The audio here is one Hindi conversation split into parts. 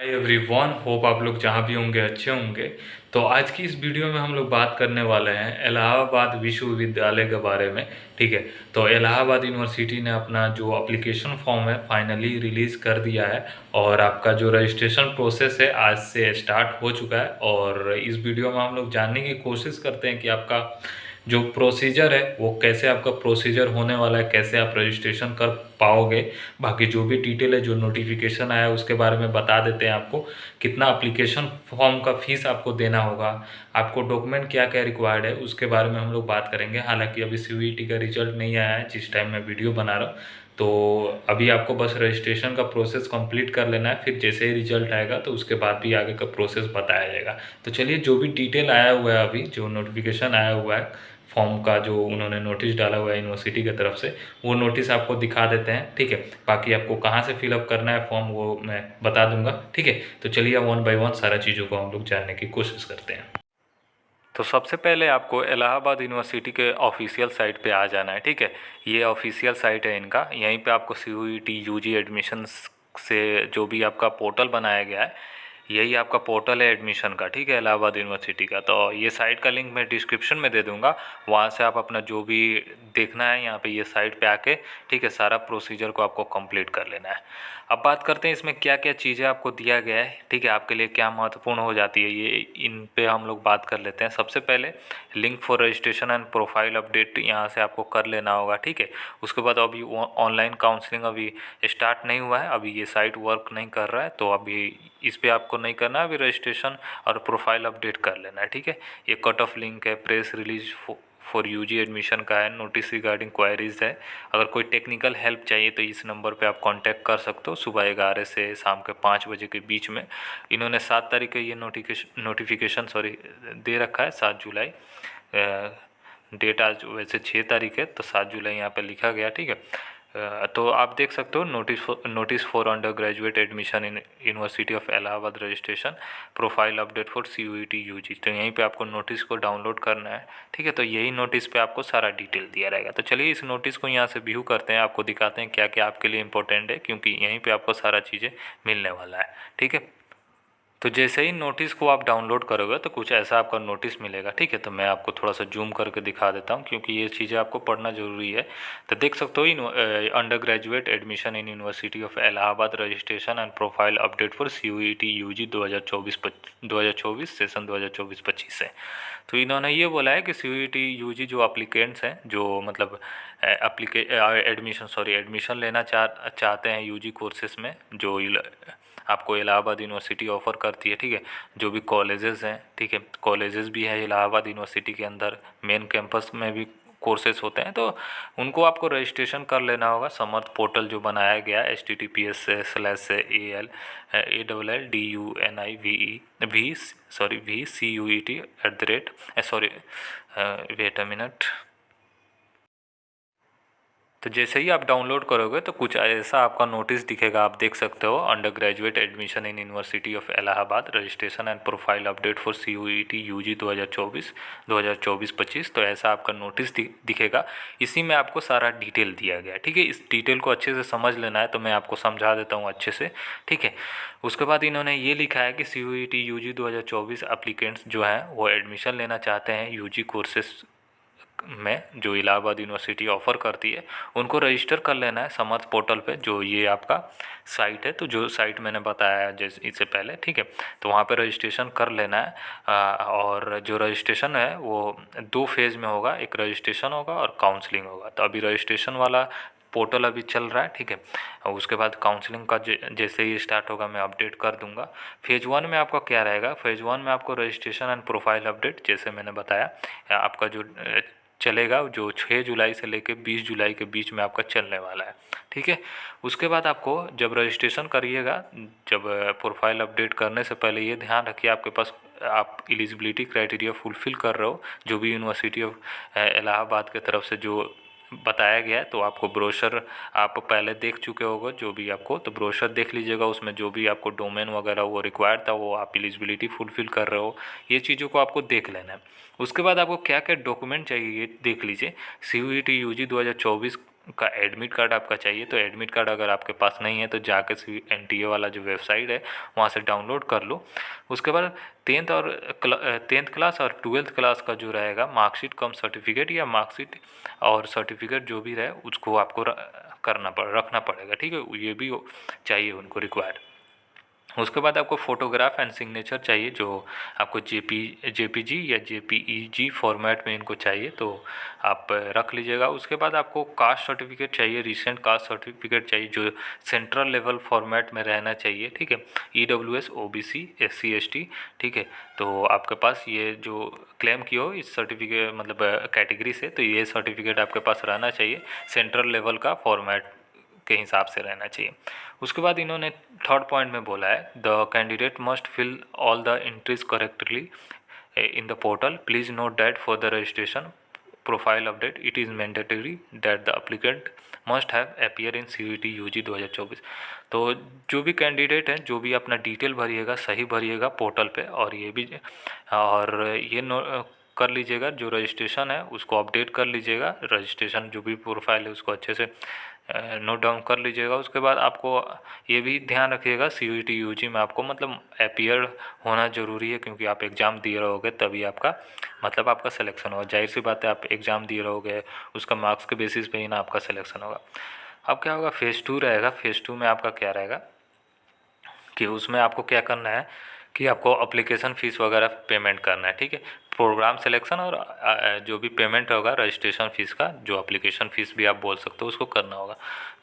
एवरीवन, होप आप लोग जहाँ भी होंगे अच्छे होंगे। तो आज की इस वीडियो में हम लोग बात करने वाले हैं इलाहाबाद विश्वविद्यालय के बारे में। ठीक है, तो इलाहाबाद यूनिवर्सिटी ने अपना जो एप्लीकेशन फॉर्म है फाइनली रिलीज़ कर दिया है और आपका जो रजिस्ट्रेशन प्रोसेस है आज से स्टार्ट हो चुका है। और इस वीडियो में हम लोग जानने की कोशिश करते हैं कि आपका जो प्रोसीजर है वो कैसे आपका प्रोसीजर होने वाला है, कैसे आप रजिस्ट्रेशन कर पाओगे। बाकी जो भी डिटेल है, जो नोटिफिकेशन आया उसके बारे में बता देते हैं आपको। कितना एप्लीकेशन फॉर्म का फ़ीस आपको देना होगा, आपको डॉक्यूमेंट क्या क्या रिक्वायर्ड है उसके बारे में हम लोग बात करेंगे। हालांकि अभी सीयूईटी का रिजल्ट नहीं आया है जिस टाइम मैं वीडियो बना रहा हूँ, तो अभी आपको बस रजिस्ट्रेशन का प्रोसेस कंप्लीट कर लेना है। फिर जैसे ही रिजल्ट आएगा तो उसके बाद भी आगे का प्रोसेस बताया जाएगा। तो चलिए, जो भी डिटेल आया हुआ है, अभी जो नोटिफिकेशन आया हुआ है फॉर्म का, जो उन्होंने नोटिस डाला हुआ है यूनिवर्सिटी की तरफ से, वो नोटिस आपको दिखा देते हैं। ठीक है, बाकी आपको कहाँ से फिलअप करना है फॉर्म वो मैं बता दूंगा। ठीक है, तो चलिए वन बाय वन सारा चीज़ों को हम लोग जानने की कोशिश करते हैं। तो सबसे पहले आपको इलाहाबाद यूनिवर्सिटी के ऑफिशियल साइट पे आ जाना है। ठीक है, ये ऑफिशियल साइट है इनका। यहीं पे आपको सीयूईटी यूजी एडमिशन्स से जो भी आपका पोर्टल बनाया गया है, यही आपका पोर्टल है एडमिशन का। ठीक है, इलाहाबाद यूनिवर्सिटी का। तो ये साइट का लिंक मैं डिस्क्रिप्शन में दे दूंगा, वहाँ से आप अपना जो भी देखना है यहाँ पे ये साइट पे आके, ठीक है, सारा प्रोसीजर को आपको कंप्लीट कर लेना है। अब बात करते हैं इसमें क्या क्या चीज़ें आपको दिया गया है। ठीक है, आपके लिए क्या महत्वपूर्ण हो जाती है ये, इन पे हम लोग बात कर लेते हैं। सबसे पहले link for registration and profile update यहाँ से आपको कर लेना होगा। ठीक है, उसके बाद अभी ऑनलाइन काउंसलिंग अभी स्टार्ट नहीं हुआ है, अभी ये साइट वर्क नहीं कर रहा है, तो अभी इस पर आपको नहीं करना है। अभी रजिस्ट्रेशन और प्रोफाइल अपडेट कर लेना है। ठीक है, ये कट ऑफ लिंक है, press release for UG admission का है, नोटिस रिगार्डिंग क्वायरीज है। अगर कोई टेक्निकल हेल्प चाहिए तो इस नंबर पे आप कांटेक्ट कर सकते हो, सुबह 11 से शाम के 5 बजे के बीच में। इन्होंने 7 तारीख को ये नोटिफिकेशन दे रखा है, 7 जुलाई। डेट आज वैसे 6 तारीख है, तो 7 जुलाई यहाँ पे लिखा गया। ठीक है, तो आप देख सकते हो notice for undergraduate admission in university of Allahabad registration profile update for CUET UG. तो यहीं पे आपको नोटिस को डाउनलोड करना है। ठीक है, तो यही नोटिस पे आपको सारा डिटेल दिया रहेगा। तो चलिए इस नोटिस को यहाँ से व्यू करते हैं, आपको दिखाते हैं क्या क्या आपके लिए इंपॉर्टेंट है, क्योंकि यहीं पर आपको सारा चीज़ें मिलने वाला है। ठीक है, तो जैसे ही नोटिस को आप डाउनलोड करोगे तो कुछ ऐसा आपका नोटिस मिलेगा। ठीक है, तो मैं आपको थोड़ा सा जूम करके दिखा देता हूँ, क्योंकि ये चीज़ें आपको पढ़ना ज़रूरी है। तो देख सकते हो, undergraduate admission in university of Allahabad registration and profile update for CUET UG 2024 session 2024-25 से। तो इन्होंने ये बोला है कि सीयूईटी यूजी जो अप्लीकेंट्स हैं, जो मतलब एडमिशन लेना चाहते हैं यूजी कोर्सेज में, जो आपको इलाहाबाद यूनिवर्सिटी ऑफ़र करती है। ठीक है, जो भी कॉलेजेस हैं, ठीक है, कॉलेजेस भी है इलाहाबाद यूनिवर्सिटी के अंदर, मेन कैंपस में भी कोर्सेज होते हैं, तो उनको आपको रजिस्ट्रेशन कर लेना होगा। समर्थ पोर्टल जो बनाया गया है https://ALDUNIVEVCUET वेट अ मिनट। तो जैसे ही आप डाउनलोड करोगे तो कुछ ऐसा आपका नोटिस दिखेगा, आप देख सकते हो, undergraduate admission in university of Allahabad registration and profile update for CUET UG 2024-25। तो ऐसा आपका नोटिस दिखेगा। इसी में आपको सारा डिटेल दिया गया है। ठीक है, इस डिटेल को अच्छे से समझ लेना है, तो मैं आपको समझा देता हूँ अच्छे से। ठीक है, उसके बाद इन्होंने ये लिखा है कि सीयूईटी यूजी 2024 एप्लीकेंट्स जो हैं वो एडमिशन लेना चाहते हैं यूजी कोर्सेज में जो इलाहाबाद यूनिवर्सिटी ऑफ़र करती है, उनको रजिस्टर कर लेना है समर्थ पोर्टल पे, जो ये आपका साइट है। तो जो साइट मैंने बताया जैसे इससे पहले, ठीक है, तो वहाँ पे रजिस्ट्रेशन कर लेना है। और जो रजिस्ट्रेशन है वो 2 फेज़ में होगा, एक रजिस्ट्रेशन होगा और काउंसलिंग होगा। तो अभी रजिस्ट्रेशन वाला पोर्टल अभी चल रहा है। ठीक है, और उसके बाद काउंसलिंग का जैसे ही स्टार्ट होगा मैं अपडेट कर दूंगा। फेज़ 1 में आपका क्या रहेगा, फेज़ 1 में आपको रजिस्ट्रेशन एंड प्रोफाइल अपडेट, जैसे मैंने बताया, आपका जो चलेगा, जो 6 जुलाई से लेकर 20 जुलाई के बीच में आपका चलने वाला है। ठीक है, उसके बाद आपको जब रजिस्ट्रेशन करिएगा, जब प्रोफाइल अपडेट करने से पहले ये ध्यान रखिए आपके पास आप एलिजिबिलिटी क्राइटेरिया फुलफ़िल कर रहे हो, जो भी यूनिवर्सिटी ऑफ इलाहाबाद की तरफ से जो बताया गया है। तो आपको ब्रोशर आप पहले देख चुके होगे, जो भी आपको, तो ब्रोशर देख लीजिएगा, उसमें जो भी आपको डोमेन वगैरह वो रिक्वायर्ड था वो आप एलिजिबिलिटी फुलफ़िल कर रहे हो, ये चीज़ों को आपको देख लेना है। उसके बाद आपको क्या क्या डॉक्यूमेंट चाहिए ये देख लीजिए। सीयूईटी यूजी 2024 का एडमिट कार्ड आपका चाहिए। तो एडमिट कार्ड अगर आपके पास नहीं है तो जाके NTA वाला जो वेबसाइट है वहाँ से डाउनलोड कर लो। उसके बाद 10th क्लास और 12th क्लास का जो रहेगा मार्कशीट कम सर्टिफिकेट या मार्कशीट और सर्टिफिकेट जो भी रहे उसको आपको रखना पड़ेगा, ठीक है। ये भी चाहिए उनको रिक्वायर्ड। उसके बाद आपको फ़ोटोग्राफ एंड सिग्नेचर चाहिए, जो आपको JPG या JPEG फॉर्मेट में इनको चाहिए, तो आप रख लीजिएगा। उसके बाद आपको कास्ट सर्टिफिकेट चाहिए, रिसेंट कास्ट सर्टिफिकेट चाहिए जो सेंट्रल लेवल फॉर्मेट में रहना चाहिए, ठीक है। EWS OBC SC ST, ठीक है। तो आपके पास ये जो क्लेम किया हो इस सर्टिफिकेट मतलब कैटेगरी से, तो ये सर्टिफिकेट आपके पास रहना चाहिए, सेंट्रल लेवल का फॉर्मेट के हिसाब से रहना चाहिए। उसके बाद इन्होंने थर्ड पॉइंट में बोला है the candidate must fill all the entries correctly in the portal, please note that for the registration profile update it is mandatory that the applicant must have appear in CUET UG 2024। तो जो भी कैंडिडेट हैं जो भी अपना डिटेल भरिएगा सही भरिएगा पोर्टल पे, और ये भी और ये कर लीजिएगा जो रजिस्ट्रेशन है उसको अपडेट कर लीजिएगा, रजिस्ट्रेशन जो भी प्रोफाइल है उसको अच्छे से नोट डाउन कर लीजिएगा। उसके बाद आपको ये भी ध्यान रखिएगा CUET UG में आपको मतलब अपीयर होना ज़रूरी है, क्योंकि आप एग्ज़ाम दिए रहोगे तभी आपका मतलब आपका सिलेक्शन होगा। जाहिर सी बात है, आप एग्ज़ाम दिए रहोगे उसका मार्क्स के बेसिस पे ही ना आपका सिलेक्शन होगा। अब क्या होगा, फेज़ 2 रहेगा। फेज़ 2 में आपका क्या रहेगा कि उसमें आपको क्या करना है कि आपको अप्लीकेशन फ़ीस वगैरह पेमेंट करना है, ठीक है। प्रोग्राम सिलेक्शन और जो भी पेमेंट होगा रजिस्ट्रेशन फ़ीस का, जो एप्लीकेशन फ़ीस भी आप बोल सकते हो, उसको करना होगा।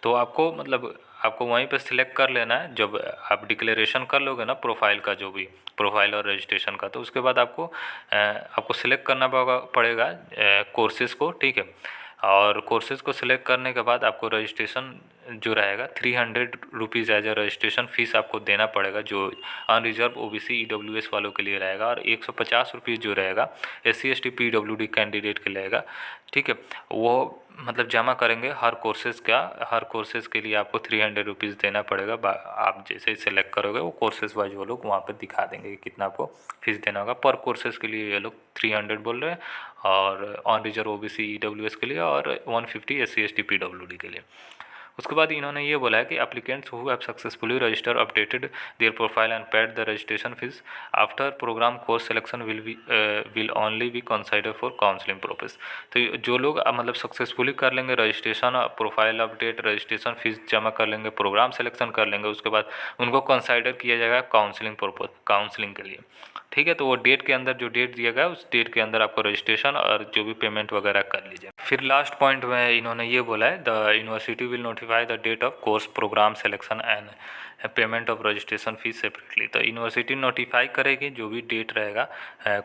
तो आपको मतलब आपको वहीं पे सिलेक्ट कर लेना है जब आप डिक्लेरेशन कर लोगे ना प्रोफाइल का, जो भी प्रोफाइल और रजिस्ट्रेशन का, तो उसके बाद आपको सिलेक्ट करना पड़ेगा कोर्सेज़ को, ठीक है। और कोर्सेज़ को सिलेक्ट करने के बाद आपको रजिस्ट्रेशन जो रहेगा 300 rupees as a registration fees आपको देना पड़ेगा, जो अनरिजर्व OBC EWS वालों के लिए रहेगा, और 150 रुपीज़ जो रहेगा SC ST PWD कैंडिडेट के रहेगा, ठीक है। वो मतलब जमा करेंगे हर कोर्सेज़ के लिए आपको 300 रुपीज़ देना पड़ेगा। आप जैसे ही सेलेक्ट करोगे वो कोर्सेज़ वाइज वो लोग वहाँ पे दिखा देंगे कि कितना आपको फ़ीस देना होगा। पर कोर्सेज़ के लिए ये लोग 300 बोल रहे हैं, और ऑन रिजर्व OBC EWS के लिए और 150 SC ST PWD के लिए। उसके बाद इन्होंने ये बोला है कि applicants who have successfully register updated their profile and paid the registration fees after programme course selection will only be consider for counselling purpose. तो जो लोग मतलब सक्सेसफुली कर लेंगे registration, profile update, registration fees जमा कर लेंगे, प्रोग्राम सिलेक्शन कर लेंगे, उसके बाद उनको कंसिडर किया जाएगा काउंसलिंग पर्पस, काउंसलिंग के लिए, ठीक है। तो वो डेट के अंदर जो डेट दिया गया उस डेट के अंदर आपको रजिस्ट्रेशन और जो भी पेमेंट वगैरह कर लीजिए। फिर लास्ट पॉइंट में इन्होंने ये बोला है the university will notify the date of course programme selection and payment of registration fees separately. तो यूनिवर्सिटी नोटिफाई करेगी जो भी डेट रहेगा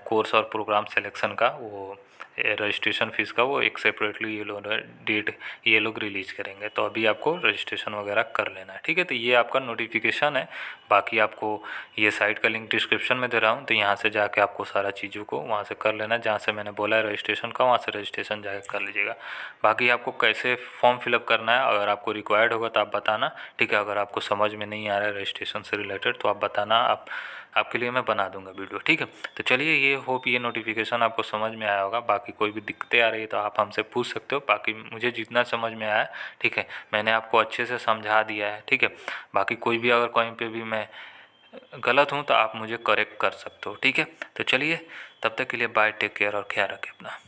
कोर्स और प्रोग्राम सिलेक्शन का, वो रजिस्ट्रेशन फ़ीस का, वो एक सेपरेटली ये लोग रिलीज़ करेंगे। तो अभी आपको रजिस्ट्रेशन वगैरह कर लेना है, ठीक है। तो ये आपका नोटिफिकेशन है। बाकी आपको ये साइट का लिंक डिस्क्रिप्शन में दे रहा हूँ, तो यहाँ से जाके आपको सारा चीज़ों को वहाँ से कर लेना, जहाँ से मैंने बोला है रजिस्ट्रेशन का वहाँ से रजिस्ट्रेशन जाके कर लीजिएगा। बाकी आपको कैसे फॉर्म फिलअप करना है अगर आपको रिक्वायर्ड होगा तो आप बताना, ठीक है। अगर आपको समझ में नहीं आ रहा है रजिस्ट्रेशन से रिलेटेड तो आप बताना, आपके लिए मैं बना दूंगा वीडियो, ठीक है। तो चलिए, ये होप ये नोटिफिकेशन आपको समझ में आया होगा। बाकी कोई भी दिक्कतें आ रही है तो आप हमसे पूछ सकते हो। बाकी मुझे जितना समझ में आया, ठीक है, मैंने आपको अच्छे से समझा दिया है, ठीक है। बाकी कोई भी अगर कहीं पे भी मैं गलत हूँ तो आप मुझे करेक्ट कर सकते हो, ठीक है। तो चलिए, तब तक के लिए बाय, टेक केयर और ख्याल रखें अपना।